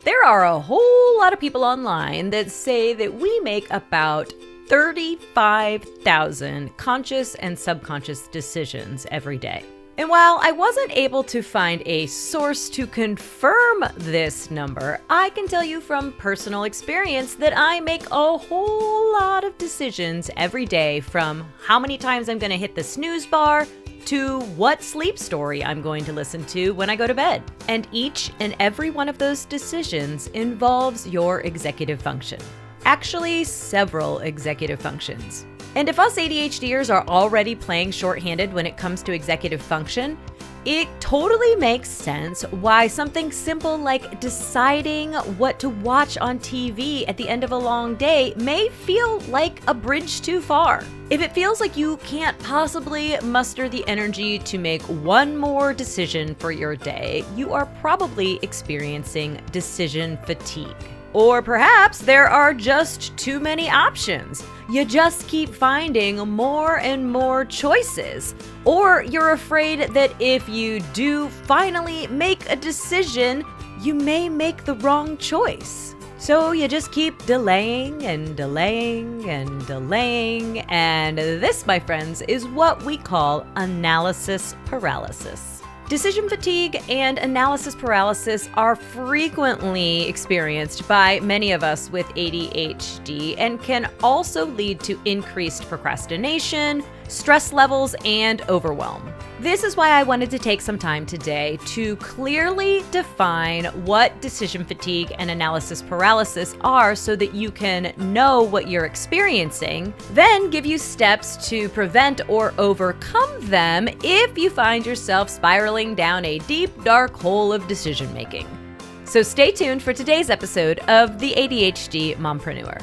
There are a whole lot of people online that say that we make about 35,000 conscious and subconscious decisions every day. And while I wasn't able to find a source to confirm this number, I can tell you from personal experience that I make a whole lot of decisions every day, from how many times I'm going to hit the snooze bar to what sleep story I'm going to listen to when I go to bed. And each and every one of those decisions involves your executive function. Actually, several executive functions. And if us ADHDers are already playing shorthanded when it comes to executive function, it totally makes sense why something simple like deciding what to watch on TV at the end of a long day may feel like a bridge too far. If it feels like you can't possibly muster the energy to make one more decision for your day, you are probably experiencing decision fatigue. Or perhaps there are just too many options. You just keep finding more and more choices. Or you're afraid that if you do finally make a decision, you may make the wrong choice. So you just keep delaying and delaying and delaying. And this, my friends, is what we call analysis paralysis. Decision fatigue and analysis paralysis are frequently experienced by many of us with ADHD and can also lead to increased procrastination, stress levels, and overwhelm. This is why I wanted to take some time today to clearly define what decision fatigue and analysis paralysis are so that you can know what you're experiencing, then give you steps to prevent or overcome them if you find yourself spiraling down a deep, dark hole of decision making. So stay tuned for today's episode of the ADHD Mompreneur.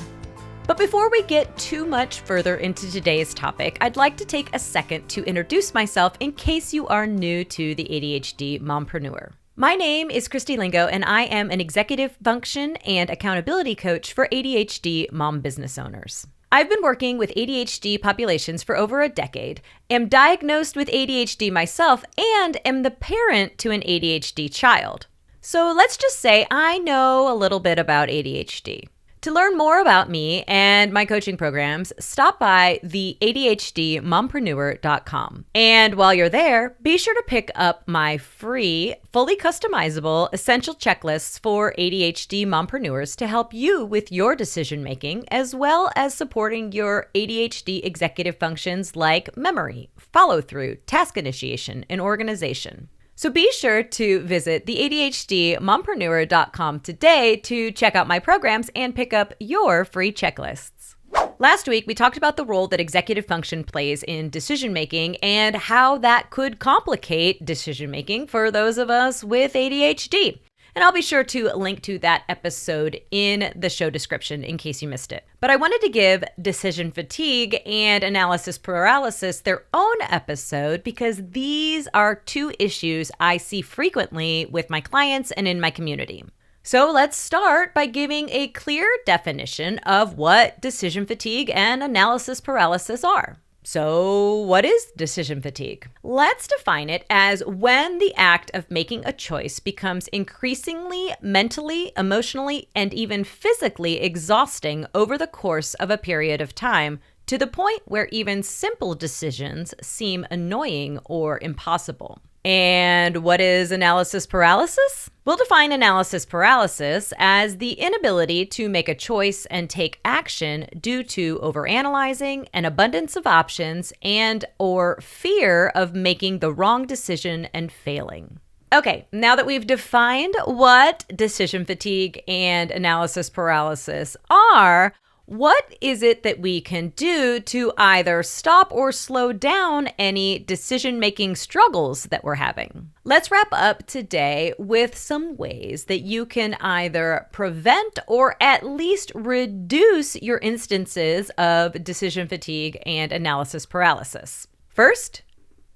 But before we get too much further into today's topic, I'd like to take a second to introduce myself in case you are new to the ADHD Mompreneur. My name is Christy Lingo, and I am an executive function and accountability coach for ADHD mom business owners. I've been working with ADHD populations for over a decade, am diagnosed with ADHD myself, and am the parent to an ADHD child. So let's just say I know a little bit about ADHD. To learn more about me and my coaching programs, stop by the ADHDmompreneur.com. And while you're there, be sure to pick up my free, fully customizable essential checklists for ADHD mompreneurs to help you with your decision making, as well as supporting your ADHD executive functions like memory, follow through, task initiation, and organization. So be sure to visit the ADHDmompreneur.com today to check out my programs and pick up your free checklists. Last week, we talked about the role that executive function plays in decision-making and how that could complicate decision-making for those of us with ADHD. And I'll be sure to link to that episode in the show description in case you missed it. But I wanted to give decision fatigue and analysis paralysis their own episode because these are two issues I see frequently with my clients and in my community. So let's start by giving a clear definition of what decision fatigue and analysis paralysis are. So what is decision fatigue? Let's define it as when the act of making a choice becomes increasingly mentally, emotionally, and even physically exhausting over the course of a period of time, to the point where even simple decisions seem annoying or impossible. And what is analysis paralysis? We'll define analysis paralysis as the inability to make a choice and take action due to overanalyzing, an abundance of options, and or fear of making the wrong decision and failing. Okay, now that we've defined what decision fatigue and analysis paralysis are, what is it that we can do to either stop or slow down any decision-making struggles that we're having? Let's wrap up today with some ways that you can either prevent or at least reduce your instances of decision fatigue and analysis paralysis. First,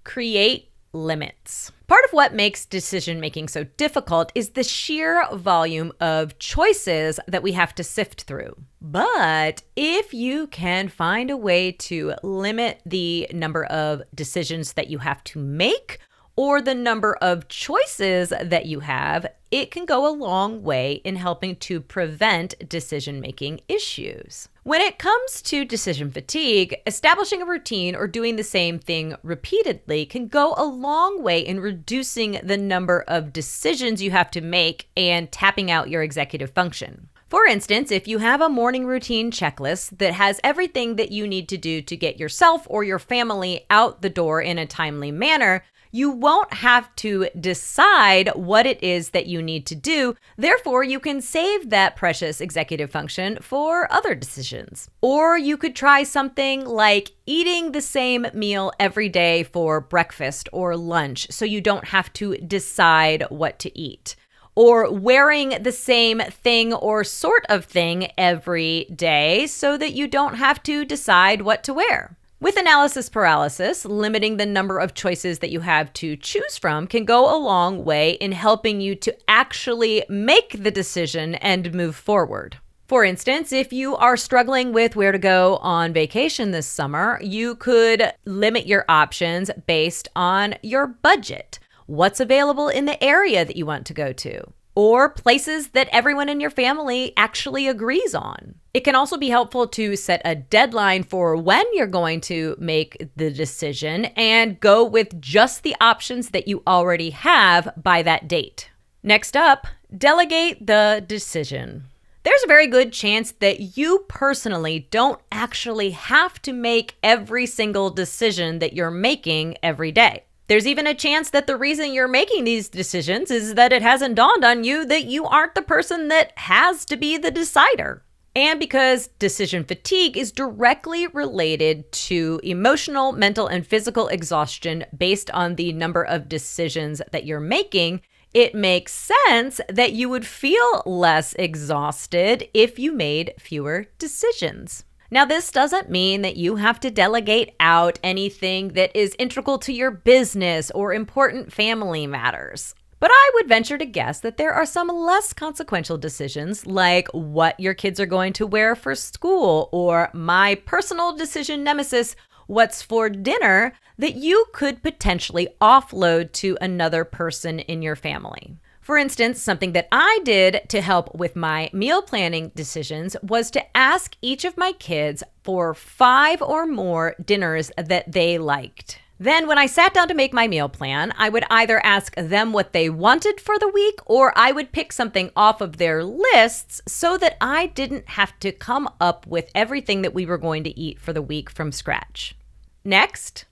create limits. Part of what makes decision-making so difficult is the sheer volume of choices that we have to sift through. But if you can find a way to limit the number of decisions that you have to make, or the number of choices that you have, it can go a long way in helping to prevent decision-making issues. When it comes to decision fatigue, establishing a routine or doing the same thing repeatedly can go a long way in reducing the number of decisions you have to make and tapping out your executive function. For instance, if you have a morning routine checklist that has everything that you need to do to get yourself or your family out the door in a timely manner, you won't have to decide what it is that you need to do. Therefore, you can save that precious executive function for other decisions. Or you could try something like eating the same meal every day for breakfast or lunch so you don't have to decide what to eat. Or wearing the same thing or sort of thing every day so that you don't have to decide what to wear. With analysis paralysis, limiting the number of choices that you have to choose from can go a long way in helping you to actually make the decision and move forward. For instance, if you are struggling with where to go on vacation this summer, you could limit your options based on your budget. What's available in the area that you want to go to, or places that everyone in your family actually agrees on. It can also be helpful to set a deadline for when you're going to make the decision and go with just the options that you already have by that date. Next up, delegate the decision. There's a very good chance that you personally don't actually have to make every single decision that you're making every day. There's even a chance that the reason you're making these decisions is that it hasn't dawned on you that you aren't the person that has to be the decider. And because decision fatigue is directly related to emotional, mental, and physical exhaustion based on the number of decisions that you're making, it makes sense that you would feel less exhausted if you made fewer decisions. Now, this doesn't mean that you have to delegate out anything that is integral to your business or important family matters. But I would venture to guess that there are some less consequential decisions, like what your kids are going to wear for school, or my personal decision nemesis, what's for dinner, that you could potentially offload to another person in your family. For instance, something that I did to help with my meal planning decisions was to ask each of my kids for 5 or more dinners that they liked. Then when I sat down to make my meal plan, I would either ask them what they wanted for the week, or I would pick something off of their lists so that I didn't have to come up with everything that we were going to eat for the week from scratch. Next,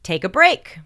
take a break.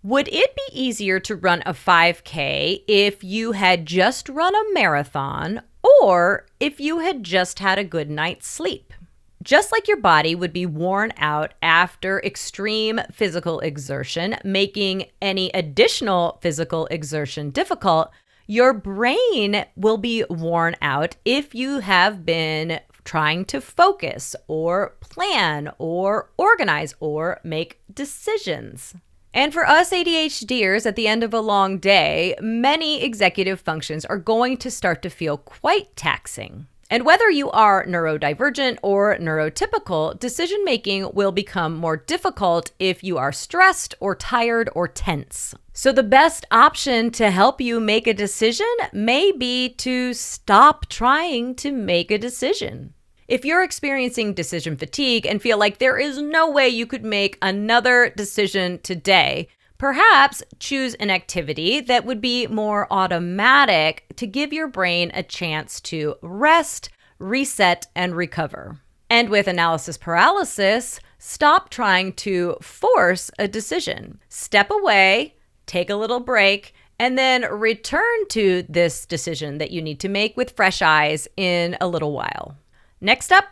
Would it be easier to run a 5K if you had just run a marathon or if you had just had a good night's sleep? Just like your body would be worn out after extreme physical exertion, making any additional physical exertion difficult, your brain will be worn out if you have been trying to focus or plan or organize or make decisions. And for us ADHDers, at the end of a long day, many executive functions are going to start to feel quite taxing. And whether you are neurodivergent or neurotypical, decision-making will become more difficult if you are stressed or tired or tense. So the best option to help you make a decision may be to stop trying to make a decision. If you're experiencing decision fatigue and feel like there is no way you could make another decision today, perhaps choose an activity that would be more automatic to give your brain a chance to rest, reset, and recover. And with analysis paralysis, stop trying to force a decision. Step away, take a little break, and then return to this decision that you need to make with fresh eyes in a little while. Next up,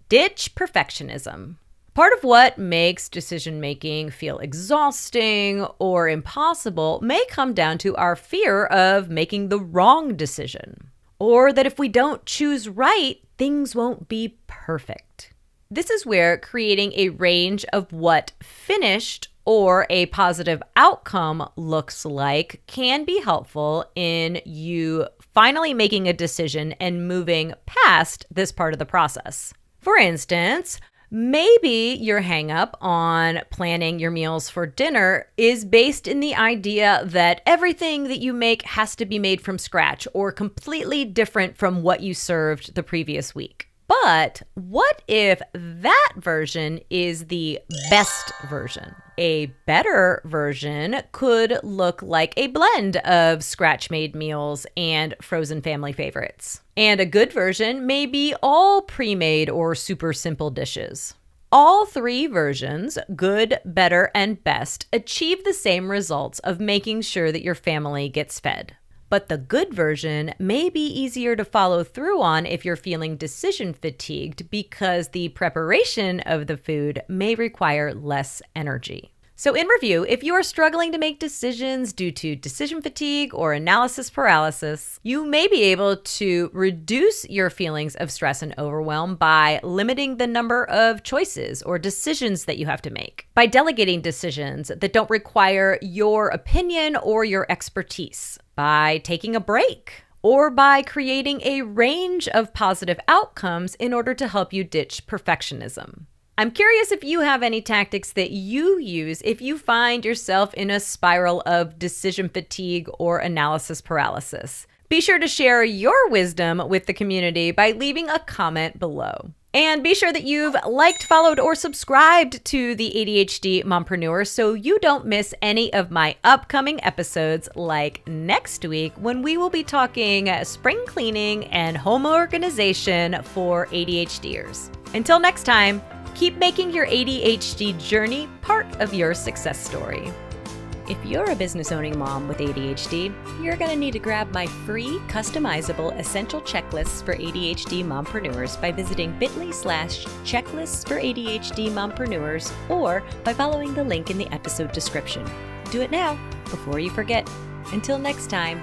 ditch perfectionism. Part of what makes decision-making feel exhausting or impossible may come down to our fear of making the wrong decision, or that if we don't choose right, things won't be perfect. This is where creating a range of what finished or a positive outcome looks like can be helpful in you finally making a decision and moving past this part of the process. For instance, Maybe your hang-up on planning your meals for dinner is based in the idea that everything that you make has to be made from scratch or completely different from what you served the previous week. But what if that version is the best version? A better version could look like a blend of scratch-made meals and frozen family favorites. And a good version may be all pre-made or super simple dishes. All three versions, good, better, and best, achieve the same results of making sure that your family gets fed. But the good version may be easier to follow through on if you're feeling decision fatigued because the preparation of the food may require less energy. So in review, if you are struggling to make decisions due to decision fatigue or analysis paralysis, you may be able to reduce your feelings of stress and overwhelm by limiting the number of choices or decisions that you have to make, by delegating decisions that don't require your opinion or your expertise, by taking a break, or by creating a range of positive outcomes in order to help you ditch perfectionism. I'm curious if you have any tactics that you use if you find yourself in a spiral of decision fatigue or analysis paralysis. Be sure to share your wisdom with the community by leaving a comment below. And be sure that you've liked, followed, or subscribed to the ADHD Mompreneur so you don't miss any of my upcoming episodes, like next week when we will be talking spring cleaning and home organization for ADHDers. Until next time, keep making your ADHD journey part of your success story. If you're a business-owning mom with ADHD, you're going to need to grab my free, customizable essential checklists for ADHD mompreneurs by visiting bit.ly/checklists for ADHD mompreneurs or by following the link in the episode description. Do it now before you forget. Until next time,